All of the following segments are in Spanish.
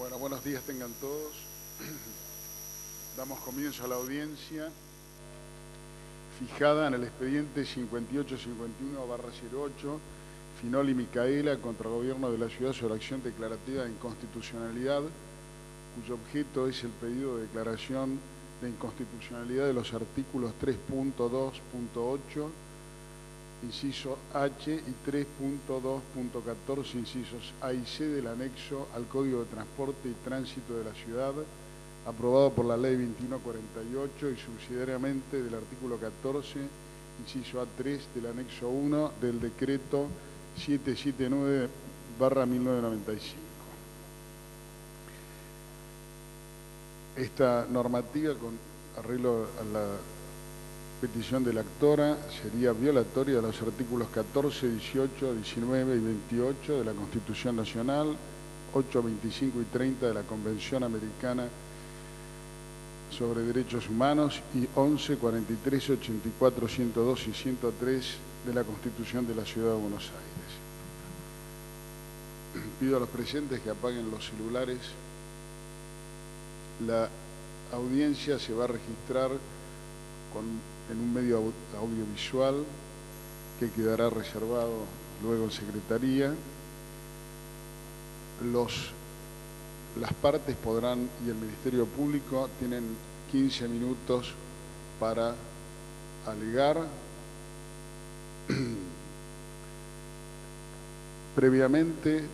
Bueno, buenos días tengan todos. Damos comienzo a la audiencia fijada en el expediente 5851/08, Finoli Micaela contra el Gobierno de la Ciudad sobre acción declarativa de inconstitucionalidad, cuyo objeto es el pedido de declaración de inconstitucionalidad de los artículos 3.2.8, inciso H, y 3.2.14, incisos A y C del anexo al Código de Transporte y Tránsito de la Ciudad, aprobado por la Ley 2148 y subsidiariamente del artículo 14, inciso A3 del anexo 1 del decreto 779/1995. Esta normativa, con arreglo a la petición de la actora, sería violatoria de los artículos 14, 18, 19 y 28 de la Constitución Nacional, 8, 25 y 30 de la Convención Americana sobre Derechos Humanos y 11, 43, 84, 102 y 103 de la Constitución de la Ciudad de Buenos Aires. Pido a los presentes que apaguen los celulares. La audiencia se va a registrar en un medio audiovisual que quedará reservado luego en Secretaría. Las partes podrán, y el Ministerio Público, tienen 15 minutos para alegar. Previamente,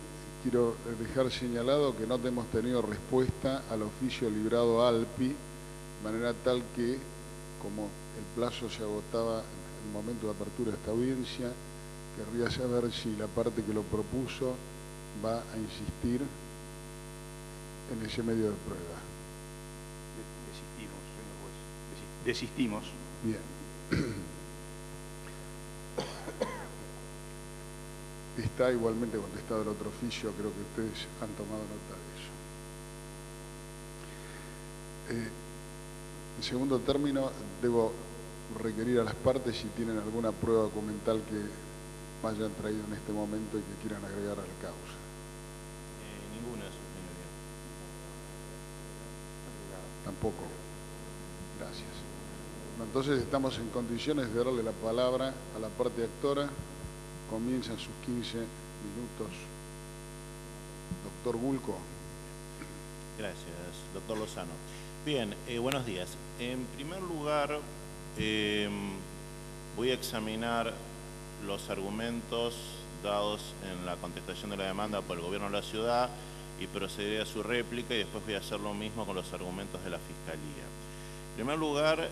quiero dejar señalado que no hemos tenido respuesta al oficio librado ALPI, de manera tal que, como el plazo se agotaba en el momento de apertura de esta audiencia, querría saber si la parte que lo propuso va a insistir en ese medio de prueba. Desistimos, señor juez. Desistimos. Bien. Está igualmente contestado el otro oficio, creo que ustedes han tomado nota de eso. En segundo término, debo requerir a las partes si tienen alguna prueba documental que hayan traído en este momento y que quieran agregar a la causa. Ninguna, señoría. Tampoco. Gracias. Bueno, entonces estamos en condiciones de darle la palabra a la parte actora. Comienzan sus 15 minutos. Doctor Bulco. Gracias, doctor Lozano. Bien, buenos días. En primer lugar, voy a examinar los argumentos dados en la contestación de la demanda por el Gobierno de la Ciudad y procederé a su réplica, y después voy a hacer lo mismo con los argumentos de la Fiscalía. En primer lugar,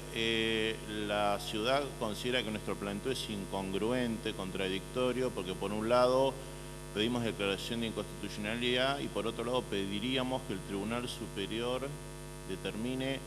la ciudad considera que nuestro planteo es incongruente, contradictorio, porque por un lado pedimos declaración de inconstitucionalidad y por otro lado pediríamos que el Tribunal Superior determine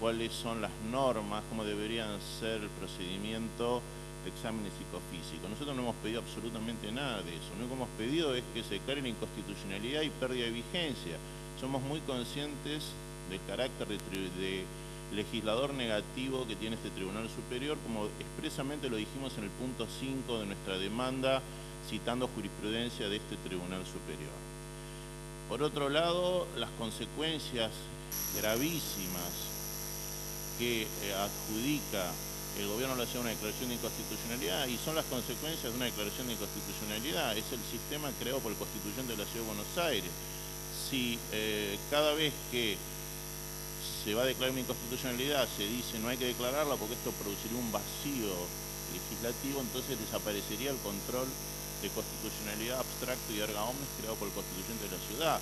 cuáles son las normas, cómo deberían ser el procedimiento de exámenes psicofísicos. Nosotros no hemos pedido absolutamente nada de eso. Lo único que hemos pedido es que se declare la inconstitucionalidad y pérdida de vigencia. Somos muy conscientes del carácter de legislador negativo que tiene este Tribunal Superior, como expresamente lo dijimos en el punto 5 de nuestra demanda, citando jurisprudencia de este Tribunal Superior. Por otro lado, las consecuencias gravísimas que adjudica el Gobierno de la Ciudad a una declaración de inconstitucionalidad, y son las consecuencias de una declaración de inconstitucionalidad, es el sistema creado por el Constituyente de la Ciudad de Buenos Aires. Si cada vez que se va a declarar una inconstitucionalidad se dice no hay que declararla porque esto produciría un vacío legislativo, entonces desaparecería el control de constitucionalidad abstracto y erga omnes creado por el Constituyente de la Ciudad.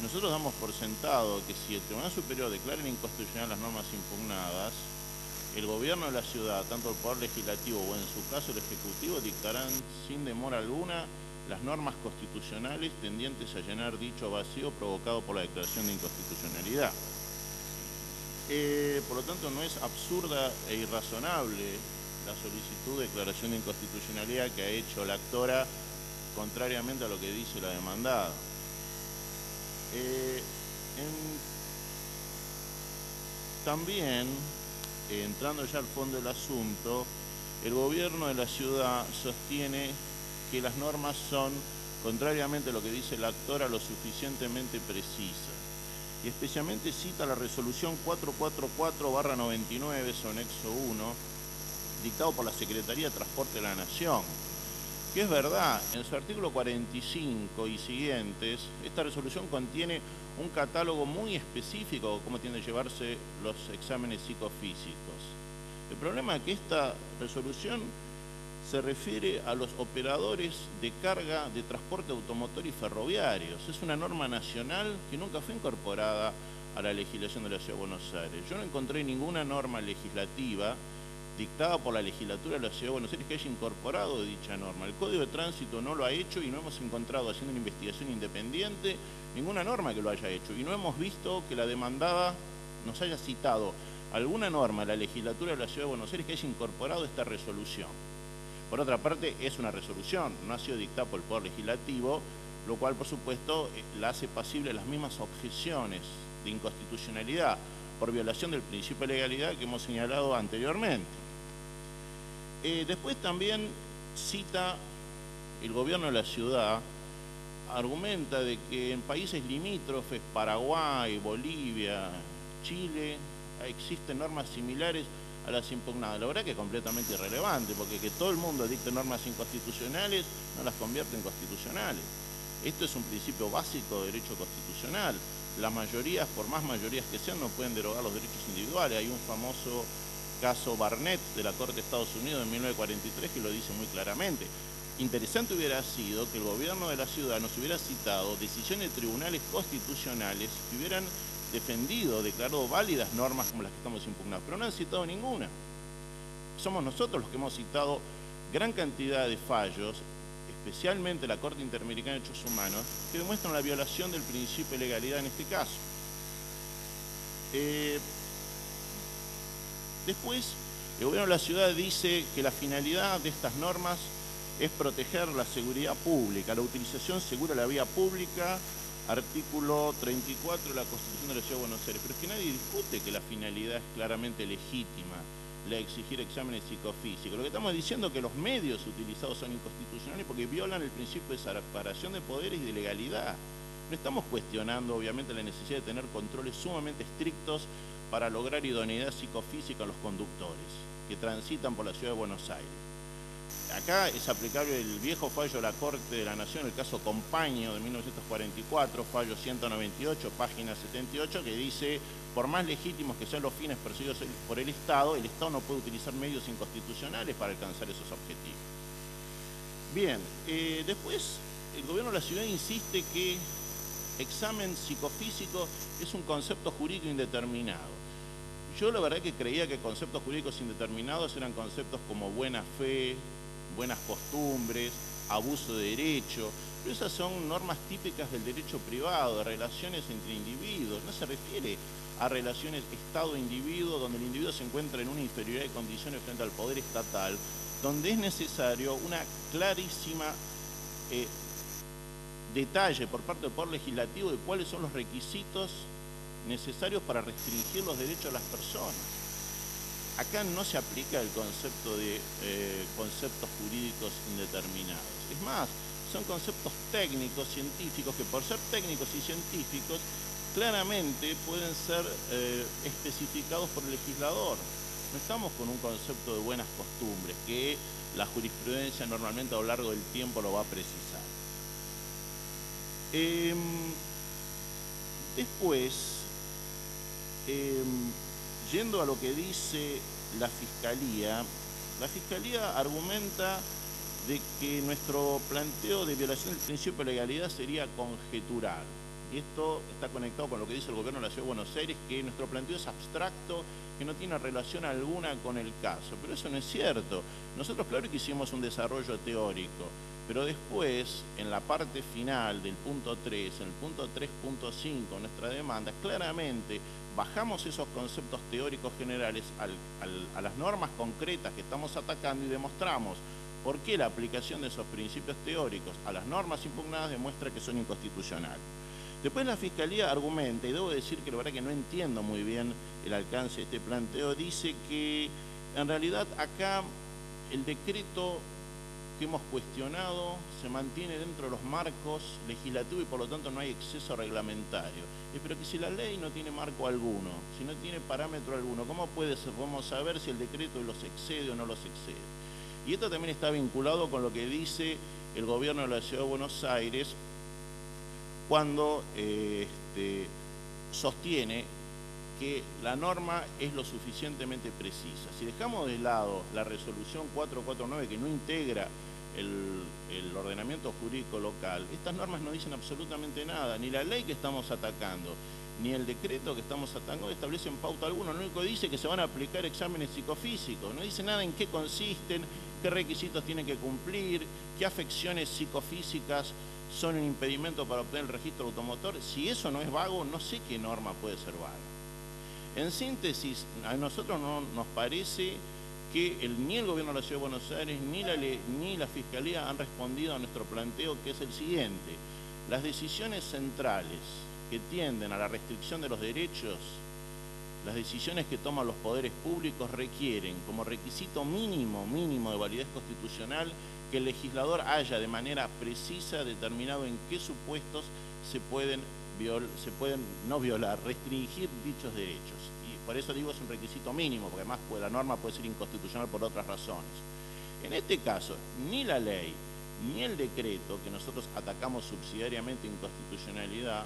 Nosotros damos por sentado que si el Tribunal Superior declara inconstitucional las normas impugnadas, el Gobierno de la Ciudad, tanto el Poder Legislativo o en su caso el Ejecutivo, dictarán sin demora alguna las normas constitucionales tendientes a llenar dicho vacío provocado por la declaración de inconstitucionalidad. Por lo tanto, no es absurda e irrazonable la solicitud de declaración de inconstitucionalidad que ha hecho la actora, contrariamente a lo que dice la demandada. También, entrando ya al fondo del asunto, el Gobierno de la Ciudad sostiene que las normas son, contrariamente a lo que dice la actora, lo suficientemente precisas. y especialmente cita la resolución 444/99, su anexo 1, dictado por la Secretaría de Transporte de la Nación, que es verdad, en su artículo 45 y siguientes, esta resolución contiene un catálogo muy específico de cómo tienen que llevarse los exámenes psicofísicos. El problema es que esta resolución se refiere a los operadores de carga de transporte automotor y ferroviarios. Es una norma nacional que nunca fue incorporada a la legislación de la Ciudad de Buenos Aires. Yo no encontré ninguna norma legislativa dictada por la legislatura de la Ciudad de Buenos Aires que haya incorporado dicha norma. El Código de Tránsito no lo ha hecho y no hemos encontrado, haciendo una investigación independiente, ninguna norma que lo haya hecho. Y no hemos visto que la demandada nos haya citado alguna norma de la legislatura de la Ciudad de Buenos Aires que haya incorporado esta resolución. Por otra parte, es una resolución, no ha sido dictada por el Poder Legislativo, lo cual, por supuesto, la hace pasible a las mismas objeciones de inconstitucionalidad por violación del principio de legalidad que hemos señalado anteriormente. Después también cita el gobierno de la ciudad, argumenta de que en países limítrofes, Paraguay, Bolivia, Chile, existen normas similares a las impugnadas. La verdad que es completamente irrelevante, porque que todo el mundo dicte normas inconstitucionales no las convierte en constitucionales. Esto es un principio básico de derecho constitucional. Las mayorías, por más mayorías que sean, no pueden derogar los derechos individuales. Hay un famoso caso Barnett de la Corte de Estados Unidos en 1943 que lo dice muy claramente. Interesante hubiera sido que el gobierno de la ciudad nos hubiera citado decisiones de tribunales constitucionales que hubieran defendido, declarado válidas normas como las que estamos impugnando, pero no han citado ninguna. Somos nosotros los que hemos citado gran cantidad de fallos, especialmente la Corte Interamericana de Derechos Humanos, que demuestran la violación del principio de legalidad en este caso. Después, el gobierno de la ciudad dice que la finalidad de estas normas es proteger la seguridad pública, la utilización segura de la vía pública, artículo 34 de la Constitución de la Ciudad de Buenos Aires. Pero es que nadie discute que la finalidad es claramente legítima, la de exigir exámenes psicofísicos. Lo que estamos diciendo es que los medios utilizados son inconstitucionales porque violan el principio de separación de poderes y de legalidad. No estamos cuestionando, obviamente, la necesidad de tener controles sumamente estrictos para lograr idoneidad psicofísica a los conductores que transitan por la Ciudad de Buenos Aires. Acá es aplicable el viejo fallo de la Corte de la Nación, el caso Compaño de 1944, fallo 198, página 78, que dice: por más legítimos que sean los fines perseguidos por el Estado no puede utilizar medios inconstitucionales para alcanzar esos objetivos. Bien, después el gobierno de la ciudad insiste que examen psicofísico es un concepto jurídico indeterminado. Yo la verdad que creía que conceptos jurídicos indeterminados eran conceptos como buena fe, buenas costumbres, abuso de derecho, pero esas son normas típicas del derecho privado, de relaciones entre individuos. No se refiere a relaciones Estado-individuo, donde el individuo se encuentra en una inferioridad de condiciones frente al poder estatal, donde es necesario una clarísima detalle por parte del Poder Legislativo de cuáles son los requisitos necesarios para restringir los derechos de las personas. Acá no se aplica el concepto de conceptos jurídicos indeterminados. Es más, son conceptos técnicos, científicos, que por ser técnicos y científicos, claramente pueden ser especificados por el legislador. No estamos con un concepto de buenas costumbres, que la jurisprudencia normalmente a lo largo del tiempo lo va a precisar. Después, yendo a lo que dice la Fiscalía argumenta de que nuestro planteo de violación del principio de legalidad sería conjetural. Y esto está conectado con lo que dice el gobierno de la Ciudad de Buenos Aires, que nuestro planteo es abstracto, que no tiene relación alguna con el caso. Pero eso no es cierto. Nosotros claro que hicimos un desarrollo teórico, pero después, en la parte final del punto 3, en el punto 3.5, nuestra demanda, claramente bajamos esos conceptos teóricos generales a las normas concretas que estamos atacando y demostramos por qué la aplicación de esos principios teóricos a las normas impugnadas demuestra que son inconstitucionales. Después la Fiscalía argumenta, y debo decir que la verdad que no entiendo muy bien el alcance de este planteo, dice que en realidad acá el decreto que hemos cuestionado se mantiene dentro de los marcos legislativos y por lo tanto no hay exceso reglamentario. Pero que si la ley no tiene marco alguno, si no tiene parámetro alguno, ¿cómo podemos saber si el decreto los excede o no los excede? Y esto también está vinculado con lo que dice el gobierno de la Ciudad de Buenos Aires cuando sostiene que la norma es lo suficientemente precisa. Si dejamos de lado la resolución 449 que no integra el ordenamiento jurídico local, estas normas no dicen absolutamente nada, ni la ley que estamos atacando, ni el decreto que estamos atacando establecen pauta alguna. Lo único que dice es que se van a aplicar exámenes psicofísicos, no dice nada en qué consisten, qué requisitos tienen que cumplir, qué afecciones psicofísicas son un impedimento para obtener el registro automotor. Si eso no es vago, no sé qué norma puede ser vaga. En síntesis, a nosotros no nos parece que ni el gobierno de la Ciudad de Buenos Aires ni la Fiscalía han respondido a nuestro planteo, que es el siguiente: las decisiones centrales que tienden a la restricción de los derechos, las decisiones que toman los poderes públicos requieren como requisito mínimo de validez constitucional que el legislador haya de manera precisa determinado en qué supuestos se pueden no violar, restringir dichos derechos. Y por eso digo es un requisito mínimo, porque además la norma puede ser inconstitucional por otras razones. En este caso, ni la ley ni el decreto, que nosotros atacamos subsidiariamente inconstitucionalidad,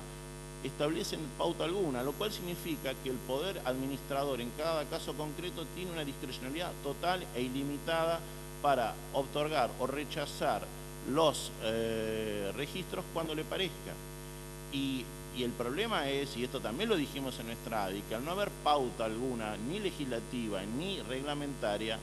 establecen pauta alguna, lo cual significa que el poder administrador en cada caso concreto tiene una discrecionalidad total e ilimitada para otorgar o rechazar los registros cuando le parezca. Y el problema es, y esto también lo dijimos en nuestra ADI, que al no haber pauta alguna, ni legislativa ni reglamentaria,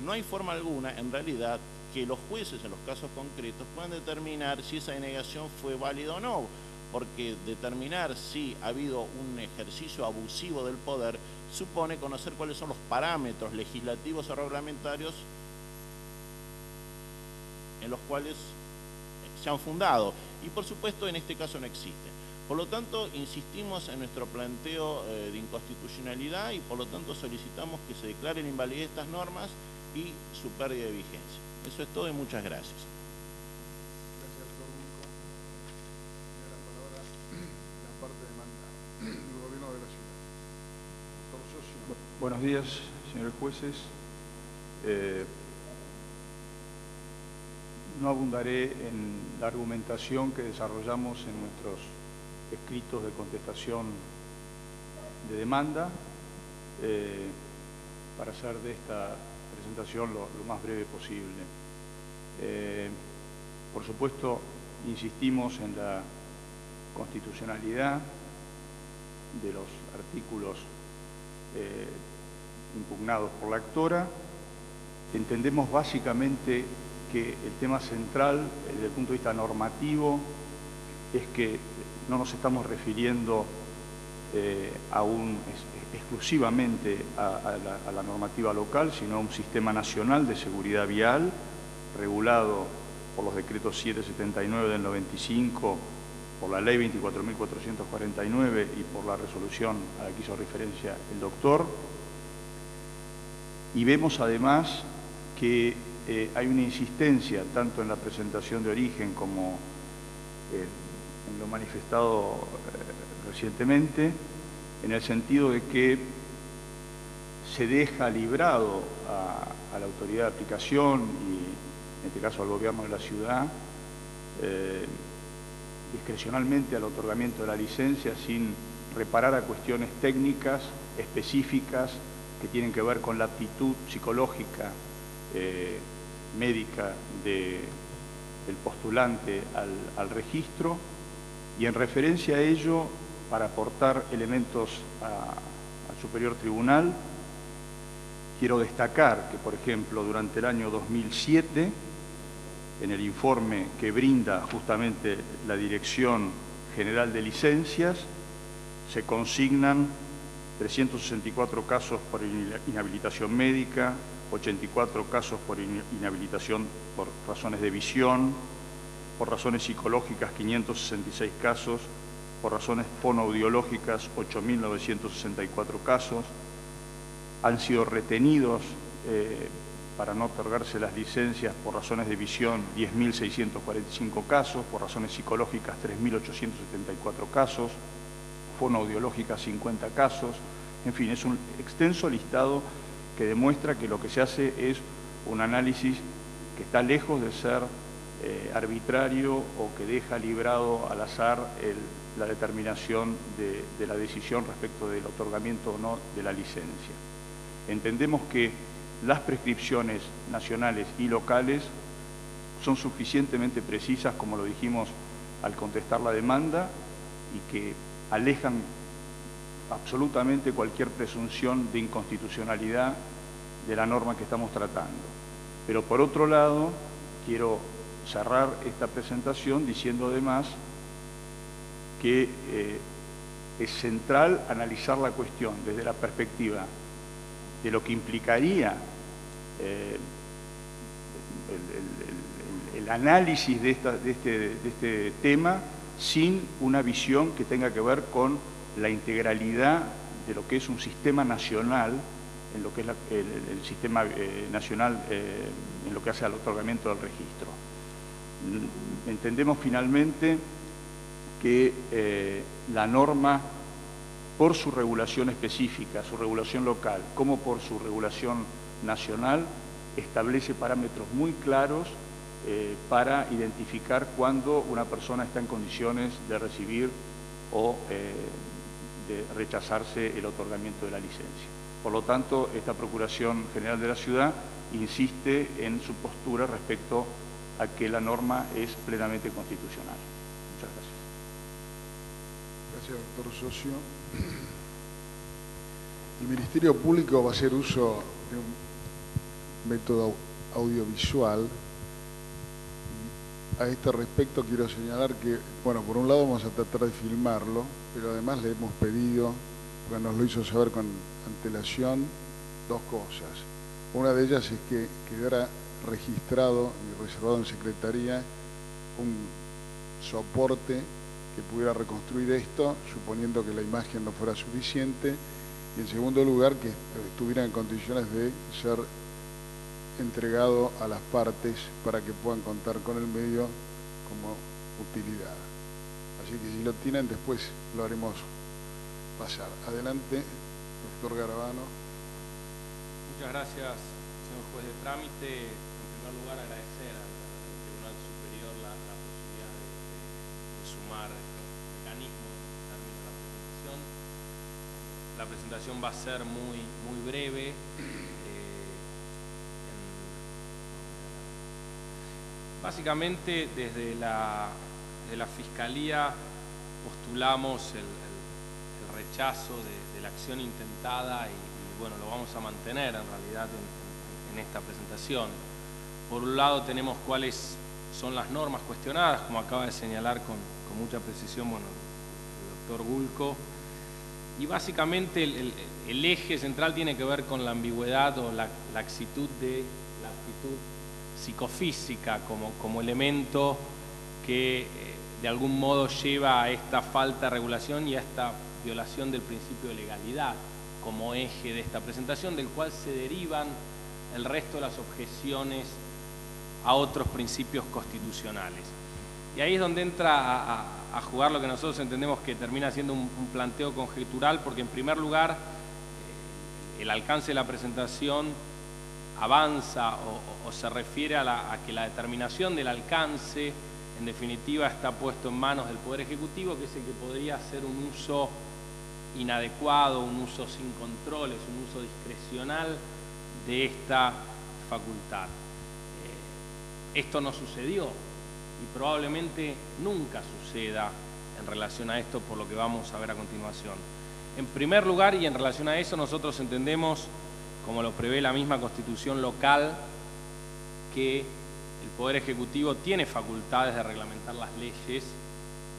no hay forma alguna, en realidad, que los jueces en los casos concretos puedan determinar si esa denegación fue válida o no, porque determinar si ha habido un ejercicio abusivo del poder supone conocer cuáles son los parámetros legislativos o reglamentarios en los cuales se han fundado. Y por supuesto en este caso no existen. Por lo tanto, insistimos en nuestro planteo de inconstitucionalidad y por lo tanto solicitamos que se declare la invalidez de estas normas y su pérdida de vigencia. Eso es todo y muchas gracias. Gracias, doctor Bunco. Tiene la palabra la parte demandada del gobierno de la ciudad. Doctor Socio. Buenos días, señores jueces. No abundaré en la argumentación que desarrollamos en nuestros escritos de contestación de demanda, para hacer de esta presentación lo más breve posible. Por supuesto, insistimos en la constitucionalidad de los artículos impugnados por la actora. Entendemos básicamente que el tema central, desde el punto de vista normativo, es que no nos estamos refiriendo exclusivamente a la normativa local, sino a un sistema nacional de seguridad vial regulado por los decretos 779 del 95, por la ley 24.449 y por la resolución a la que hizo referencia el doctor. Y vemos además que hay una insistencia tanto en la presentación de origen como en lo manifestado recientemente, en el sentido de que se deja librado a la autoridad de aplicación y en este caso al gobierno de la ciudad discrecionalmente al otorgamiento de la licencia sin reparar a cuestiones técnicas específicas que tienen que ver con la aptitud psicológica médica del postulante al registro, y en referencia a ello, para aportar elementos al Superior Tribunal, quiero destacar que, por ejemplo, durante el año 2007, en el informe que brinda justamente la Dirección General de Licencias, se consignan 364 casos por inhabilitación médica, 84 casos por inhabilitación por razones de visión, por razones psicológicas 566 casos, por razones fonoaudiológicas 8.964 casos. Han sido retenidos para no otorgarse las licencias por razones de visión 10.645 casos, por razones psicológicas 3.874 casos, fonoaudiológicas 50 casos, en fin, es un extenso listado que demuestra que lo que se hace es un análisis que está lejos de ser arbitrario o que deja librado al azar la determinación de la decisión respecto del otorgamiento o no de la licencia. Entendemos que las prescripciones nacionales y locales son suficientemente precisas, como lo dijimos al contestar la demanda, y que alejan absolutamente cualquier presunción de inconstitucionalidad de la norma que estamos tratando. Pero por otro lado, quiero cerrar esta presentación diciendo además que es central analizar la cuestión desde la perspectiva de lo que implicaría el análisis de este tema sin una visión que tenga que ver con la integralidad de lo que es un sistema nacional, en lo que es el sistema nacional en lo que hace al otorgamiento del registro. Entendemos finalmente que la norma, por su regulación específica, su regulación local, como por su regulación nacional, establece parámetros muy claros para identificar cuándo una persona está en condiciones de recibir o de rechazarse el otorgamiento de la licencia. Por lo tanto, esta Procuración General de la Ciudad insiste en su postura respecto a que la norma es plenamente constitucional. Muchas gracias. Gracias, doctor Socio. El Ministerio Público va a hacer uso de un método audiovisual. A este respecto quiero señalar que, bueno, por un lado vamos a tratar de filmarlo, pero además le hemos pedido, porque nos lo hizo saber con antelación, dos cosas. Una de ellas es que quedara registrado y reservado en Secretaría un soporte que pudiera reconstruir esto, suponiendo que la imagen no fuera suficiente, y en segundo lugar que estuviera en condiciones de ser entregado a las partes para que puedan contar con el medio como utilidad. Así que si lo tienen, después lo haremos pasar. Adelante, doctor Garabano. Muchas gracias, señor juez de trámite. En primer lugar, agradecer al Tribunal Superior la posibilidad de sumar mecanismos en términos de la presentación. La presentación va a ser muy breve. Básicamente, desde la Fiscalía postulamos el rechazo de la acción intentada y bueno, lo vamos a mantener en realidad en esta presentación. Por un lado tenemos cuáles son las normas cuestionadas, como acaba de señalar con mucha precisión el doctor Gulco, y básicamente el eje central tiene que ver con la ambigüedad o la actitud psicofísica como elemento que de algún modo lleva a esta falta de regulación y a esta violación del principio de legalidad como eje de esta presentación, del cual se derivan el resto de las objeciones a otros principios constitucionales. Y ahí es donde entra a jugar lo que nosotros entendemos que termina siendo un planteo conjetural, porque en primer lugar el alcance de la presentación avanza o se refiere a que la determinación del alcance en definitiva está puesto en manos del Poder Ejecutivo, que es el que podría hacer un uso inadecuado, un uso sin controles, un uso discrecional de esta facultad. Esto no sucedió y probablemente nunca suceda en relación a esto, por lo que vamos a ver a continuación. En primer lugar, y en relación a eso, nosotros entendemos, como lo prevé la misma Constitución local, que el Poder Ejecutivo tiene facultades de reglamentar las leyes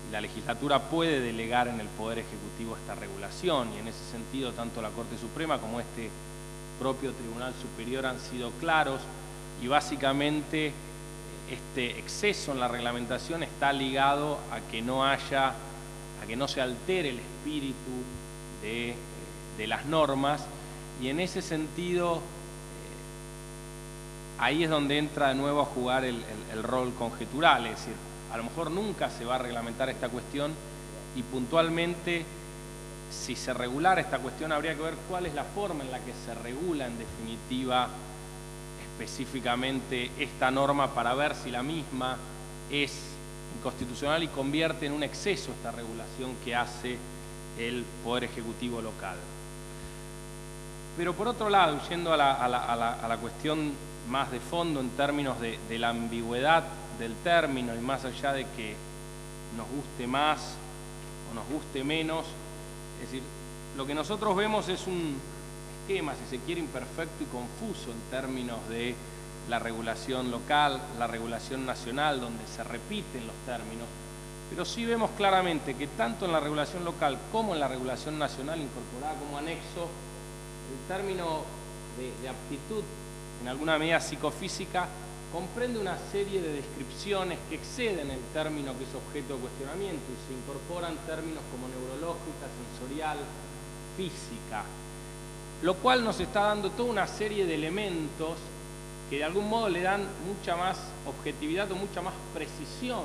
y la legislatura puede delegar en el Poder Ejecutivo esta regulación, y en ese sentido tanto la Corte Suprema como este propio Tribunal Superior han sido claros, y básicamente este exceso en la reglamentación está ligado a que no se altere el espíritu de las normas, y en ese sentido ahí es donde entra de nuevo a jugar el rol conjetural, es decir, a lo mejor nunca se va a reglamentar esta cuestión y puntualmente, si se regulara esta cuestión, habría que ver cuál es la forma en la que se regula en definitiva específicamente esta norma para ver si la misma es inconstitucional y convierte en un exceso esta regulación que hace el Poder Ejecutivo local. Pero por otro lado, yendo a la cuestión más de fondo en términos de la ambigüedad del término y más allá de que nos guste más o nos guste menos, es decir, lo que nosotros vemos es un esquema, si se quiere, imperfecto y confuso en términos de la regulación local, la regulación nacional, donde se repiten los términos, pero sí vemos claramente que tanto en la regulación local como en la regulación nacional incorporada como anexo, el término de aptitud, en alguna medida psicofísica, comprende una serie de descripciones que exceden el término que es objeto de cuestionamiento y se incorporan términos como neurológica, sensorial, física, lo cual nos está dando toda una serie de elementos que de algún modo le dan mucha más objetividad o mucha más precisión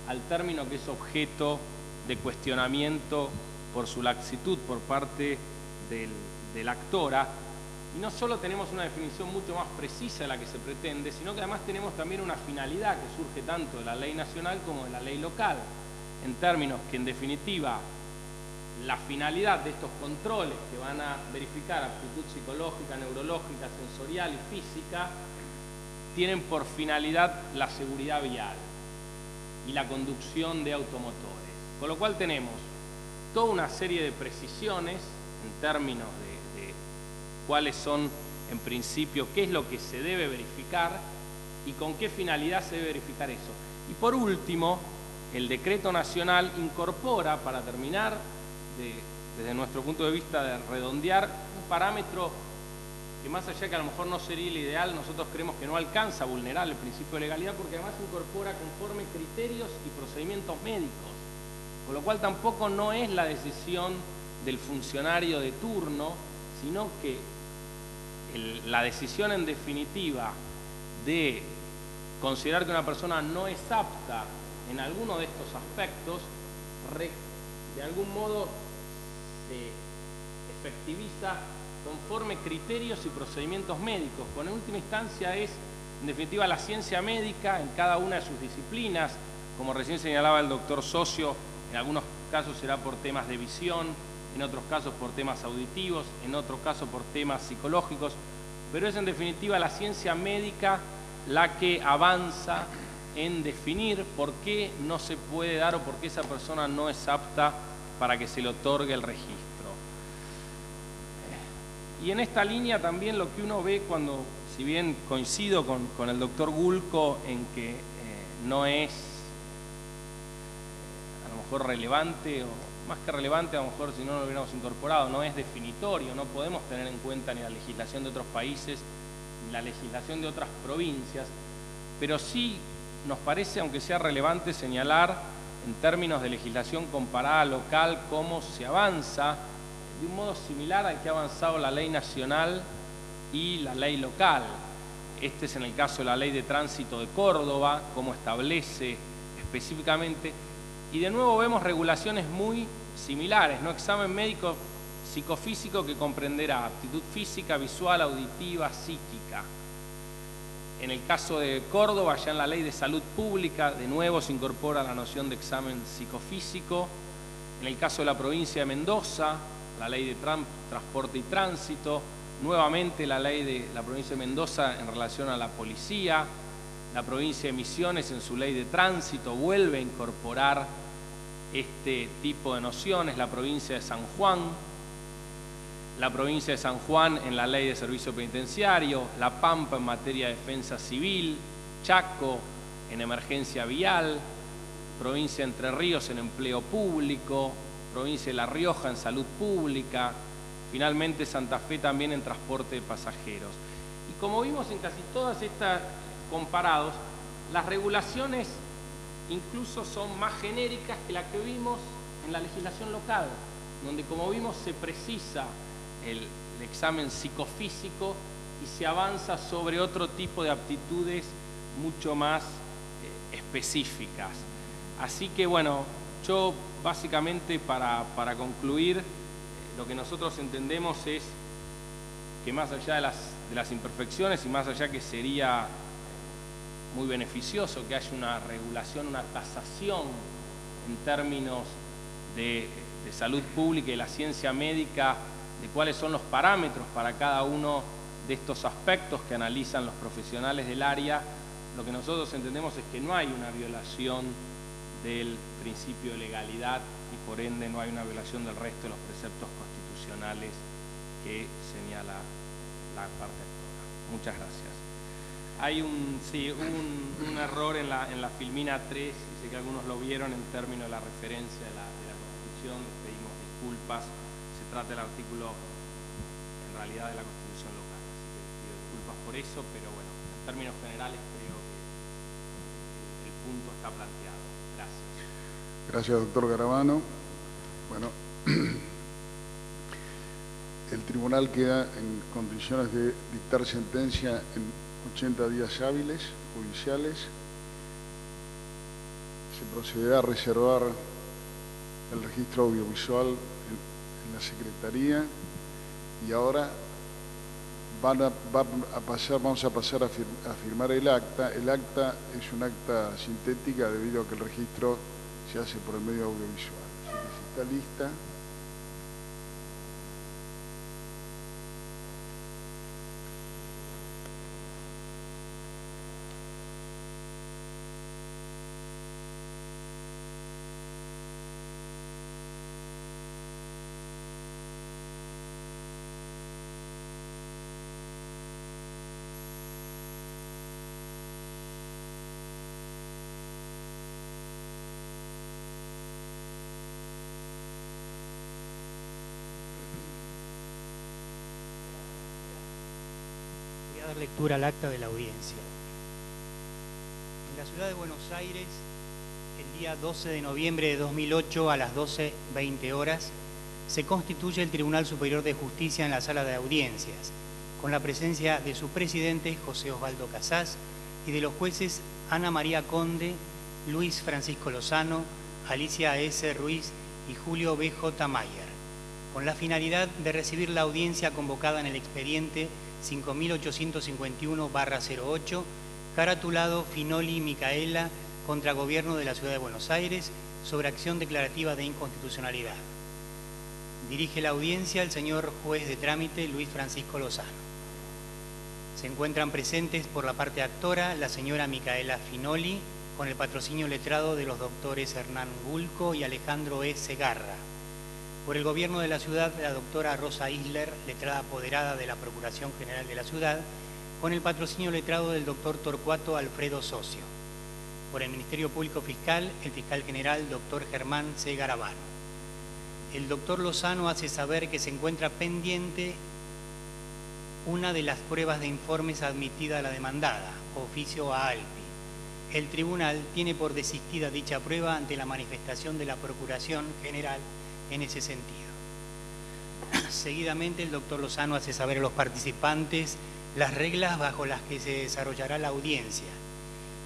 al término que es objeto de cuestionamiento por su laxitud por parte de la actora. Y no solo tenemos una definición mucho más precisa de la que se pretende, sino que además tenemos también una finalidad que surge tanto de la ley nacional como de la ley local, en términos que en definitiva la finalidad de estos controles que van a verificar aptitud psicológica, neurológica, sensorial y física, tienen por finalidad la seguridad vial y la conducción de automotores. Con lo cual tenemos toda una serie de precisiones en términos de cuáles son, en principio, qué es lo que se debe verificar y con qué finalidad se debe verificar eso. Y por último, el decreto nacional incorpora, para terminar, desde nuestro punto de vista de redondear, un parámetro que más allá que a lo mejor no sería el ideal, nosotros creemos que no alcanza a vulnerar el principio de legalidad porque además incorpora conforme criterios y procedimientos médicos, con lo cual tampoco no es la decisión del funcionario de turno, sino que la decisión en definitiva de considerar que una persona no es apta en alguno de estos aspectos, de algún modo se efectiviza conforme criterios y procedimientos médicos, con en última instancia es, en definitiva, la ciencia médica en cada una de sus disciplinas, como recién señalaba el doctor Socio, en algunos casos será por temas de visión, en otros casos por temas auditivos, en otros casos por temas psicológicos, pero es en definitiva la ciencia médica la que avanza en definir por qué no se puede dar o por qué esa persona no es apta para que se le otorgue el registro. Y en esta línea también lo que uno ve cuando, si bien coincido con el doctor Gulco en que no es a lo mejor relevante, o más que relevante, a lo mejor si no lo hubiéramos incorporado, no es definitorio, no podemos tener en cuenta ni la legislación de otros países, ni la legislación de otras provincias, pero sí nos parece, aunque sea relevante, señalar en términos de legislación comparada local cómo se avanza de un modo similar al que ha avanzado la ley nacional y la ley local. Este es en el caso de la Ley de Tránsito de Córdoba, cómo establece específicamente, y de nuevo vemos regulaciones muy similares, ¿no? Examen médico psicofísico que comprenderá aptitud física, visual, auditiva, psíquica. En el caso de Córdoba, ya en la Ley de Salud Pública, de nuevo se incorpora la noción de examen psicofísico. En el caso de la provincia de Mendoza, la Ley de Transporte y Tránsito, nuevamente la ley de la provincia de Mendoza en relación a la policía, la provincia de Misiones en su ley de tránsito vuelve a incorporar este tipo de nociones, la provincia de San Juan, en la ley de servicio penitenciario, La Pampa en materia de defensa civil, Chaco en emergencia vial, provincia de Entre Ríos en empleo público, provincia de La Rioja en salud pública, finalmente Santa Fe también en transporte de pasajeros. Y como vimos en casi todas estas comparados, las regulaciones incluso son más genéricas que las que vimos en la legislación local, donde como vimos se precisa el examen psicofísico y se avanza sobre otro tipo de aptitudes mucho más específicas. Así que bueno, yo básicamente para concluir, lo que nosotros entendemos es que más allá de las imperfecciones y más allá que sería muy beneficioso que haya una regulación, una tasación en términos de salud pública y la ciencia médica, de cuáles son los parámetros para cada uno de estos aspectos que analizan los profesionales del área, lo que nosotros entendemos es que no hay una violación del principio de legalidad y por ende no hay una violación del resto de los preceptos constitucionales que señala la parte actora. Muchas gracias. Hay un error en la filmina 3, y sé que algunos lo vieron en términos de la referencia de la Constitución, les pedimos disculpas, se trata del artículo en realidad de la Constitución local, así que les pido disculpas por eso, pero bueno, en términos generales creo que el punto está planteado. Gracias. Gracias, doctor Garabano. Bueno, el tribunal queda en condiciones de dictar sentencia en 80 días hábiles judiciales. Se procederá a reservar el registro audiovisual en la Secretaría y ahora vamos a pasar a firmar el acta. El acta es un acta sintética debido a que el registro se hace por el medio audiovisual. Así que si está lista. Dar lectura al acta de la audiencia. En la ciudad de Buenos Aires, el día 12 de noviembre de 2008 a las 12:20 horas, se constituye el Tribunal Superior de Justicia en la sala de audiencias, con la presencia de su presidente, José Osvaldo Casás, y de los jueces Ana María Conde, Luis Francisco Lozano, Alicia S. Ruiz y Julio B.J. Mayer, con la finalidad de recibir la audiencia convocada en el expediente 5851/08, caratulado Finoli Micaela contra Gobierno de la Ciudad de Buenos Aires sobre acción declarativa de inconstitucionalidad. Dirige la audiencia el señor juez de trámite Luis Francisco Lozano. Se encuentran presentes por la parte actora la señora Micaela Finoli, con el patrocinio letrado de los doctores Hernán Gulco y Alejandro E. Segarra. Por el Gobierno de la Ciudad, la doctora Rosa Isler, letrada apoderada de la Procuración General de la Ciudad, con el patrocinio letrado del doctor Torcuato Alfredo Socio. Por el Ministerio Público Fiscal, el fiscal general doctor Germán C. Garabano. El doctor Lozano hace saber que se encuentra pendiente una de las pruebas de informes admitida a la demandada, oficio a ALPI. El tribunal tiene por desistida dicha prueba ante la manifestación de la Procuración General en ese sentido. Seguidamente, el doctor Lozano hace saber a los participantes las reglas bajo las que se desarrollará la audiencia.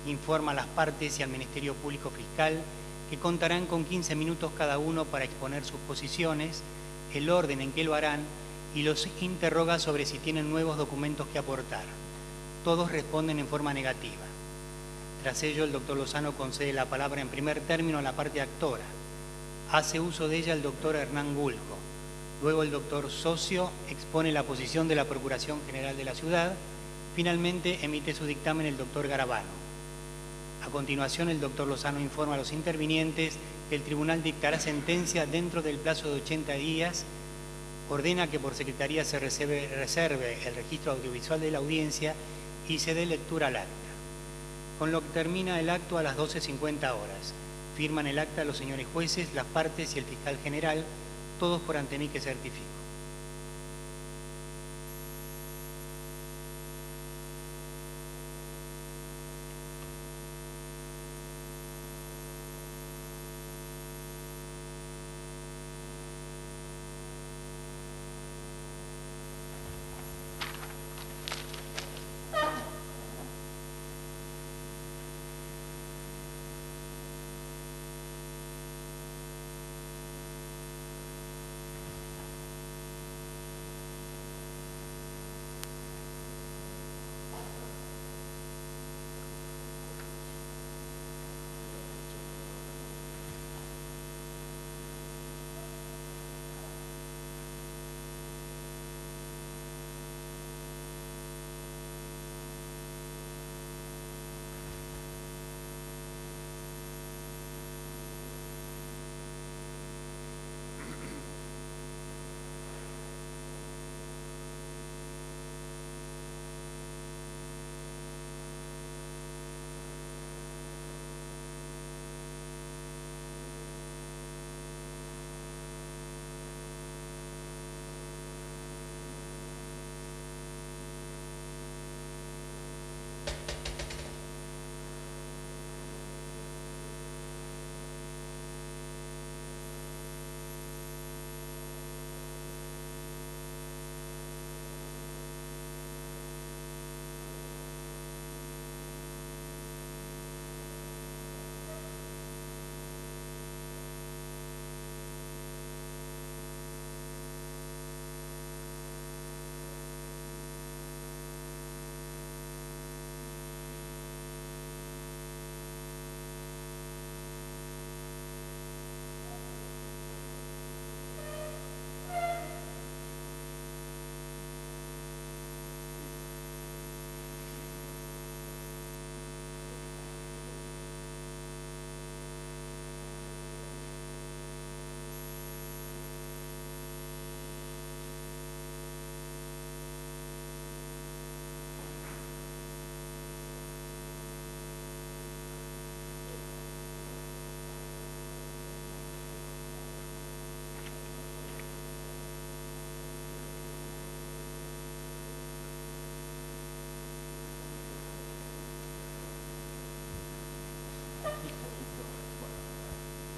Informa a las partes y al Ministerio Público Fiscal que contarán con 15 minutos cada uno para exponer sus posiciones, el orden en que lo harán y los interroga sobre si tienen nuevos documentos que aportar. Todos responden en forma negativa. Tras ello, el doctor Lozano concede la palabra en primer término a la parte actora. Hace uso de ella el doctor Hernán Gulco. Luego el doctor Socio expone la posición de la Procuración General de la Ciudad. Finalmente emite su dictamen el doctor Garabano. A continuación, el doctor Lozano informa a los intervinientes que el tribunal dictará sentencia dentro del plazo de 80 días, ordena que por secretaría se reserve el registro audiovisual de la audiencia y se dé lectura al acta. Con lo que termina el acto a las 12:50 horas. Firman el acta los señores jueces, las partes y el fiscal general, todos por ante mí que certifico.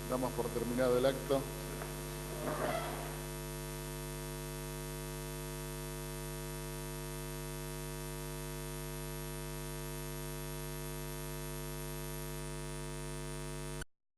Damos por terminado el acto.